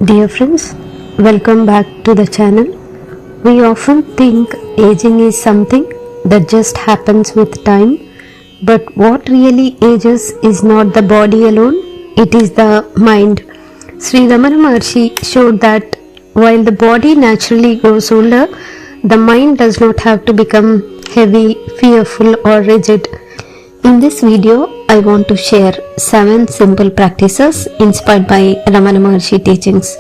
Dear friends, welcome back to the channel. We often think aging is something that just happens with time, but what really ages is not the body alone, it is the mind. Sri Ramana Maharshi showed that while the body naturally grows older, the mind does not have to become heavy, fearful or rigid. In this video, I want to share 7 simple practices inspired by Ramana Maharshi teachings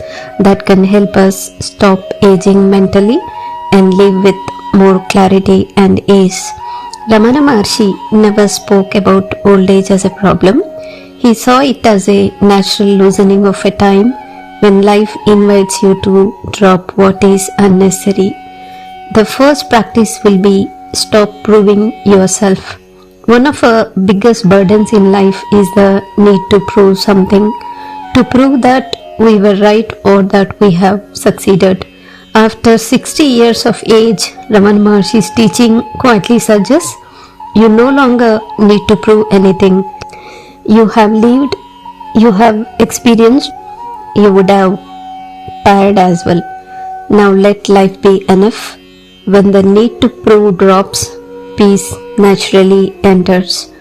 that can help us stop aging mentally and live with more clarity and ease. Ramana Maharshi never spoke about old age as a problem. He saw it as a natural loosening of a time when life invites you to drop what is unnecessary. The first practice will be stop proving yourself. One of our biggest burdens in life is the need to prove something, to prove that we were right or that we have succeeded. After 60 years of age, Ramana Maharshi's teaching quietly suggests you no longer need to prove anything. You have lived, you have experienced, you would have tired as well. Now let life be enough. When the need to prove drops, peace naturally enters.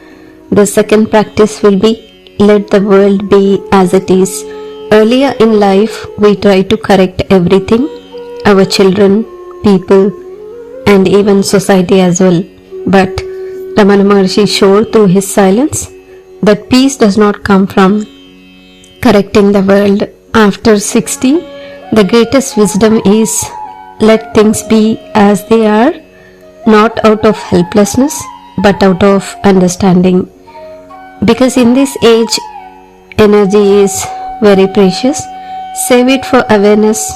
The second practice will be let the world be as it is. Earlier in life, we try to correct everything, our children, people, and even society as well. But Ramana Maharshi showed through his silence that peace does not come from correcting the world. After 60, the greatest wisdom is let things be as they are, not out of helplessness but out of understanding. Because in this age, energy is very precious. Save it for awareness,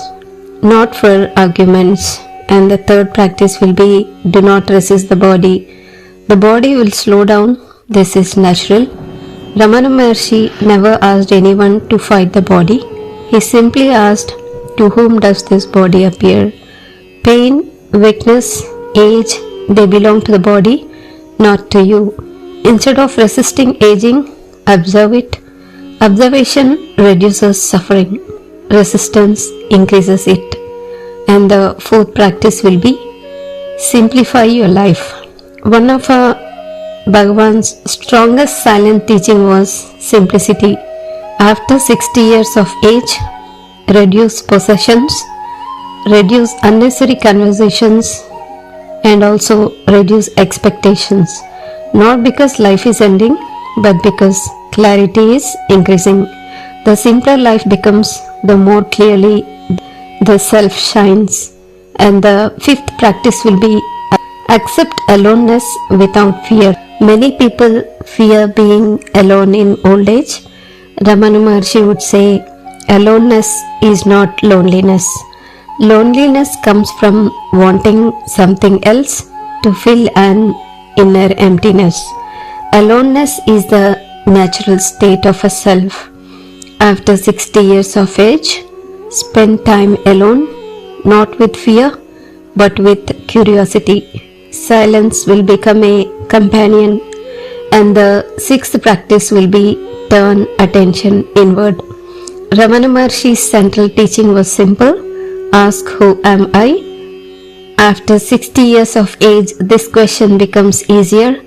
not for arguments. And the third practice will be do not resist the body. The body will slow down. This is natural. Ramana Maharshi never asked anyone to fight the body. He simply asked, to whom does this body appear? Pain, weakness, age, they belong to the body, not to you. Instead of resisting aging, observe it. Observation reduces suffering. Resistance increases it. And the fourth practice will be simplify your life. One of Bhagavan's strongest silent teaching was simplicity. After 60 years of age, reduce possessions, reduce unnecessary conversations, and also reduce expectations. Not because life is ending, but because clarity is increasing. The simpler life becomes, the more clearly the self shines. And the fifth practice will be accept aloneness without fear. Many people fear being alone in old age. Ramana Maharshi would say, aloneness is not loneliness. Loneliness comes from wanting something else to fill an inner emptiness. Aloneness is the natural state of a self. After 60 years of age, spend time alone, not with fear, but with curiosity. Silence will become a companion. And the sixth practice will be turn attention inward. Ramana Maharshi's central teaching was simple. Ask, who am I? After 60 years of age, this question becomes easier.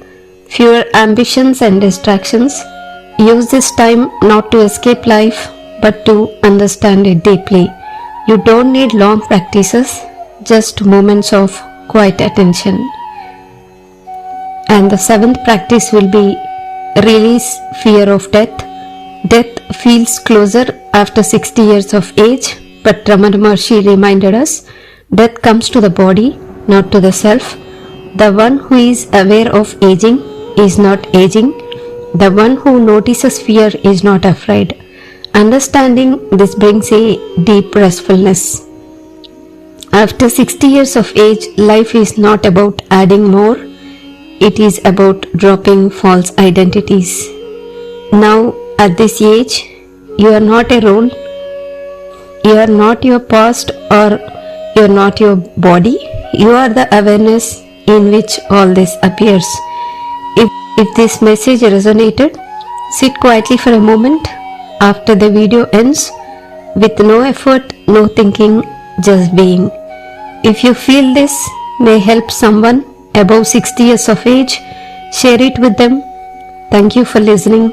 Fewer ambitions and distractions. Use this time not to escape life, but to understand it deeply. You don't need long practices, just moments of quiet attention. And the seventh practice will be release fear of death. Death feels closer after 60 years of age. But Ramana Maharshi reminded us, death comes to the body, not to the self. The one who is aware of aging is not aging. The one who notices fear is not afraid. Understanding this brings a deep restfulness. After 60 years of age, life is not about adding more. It is about dropping false identities. Now, at this age, you are not a role. You are not your past or you are not your body. You are the awareness in which all this appears. If this message resonated, sit quietly for a moment. After the video ends, with no effort, no thinking, just being. If you feel this may help someone above 60 years of age, share it with them. Thank you for listening.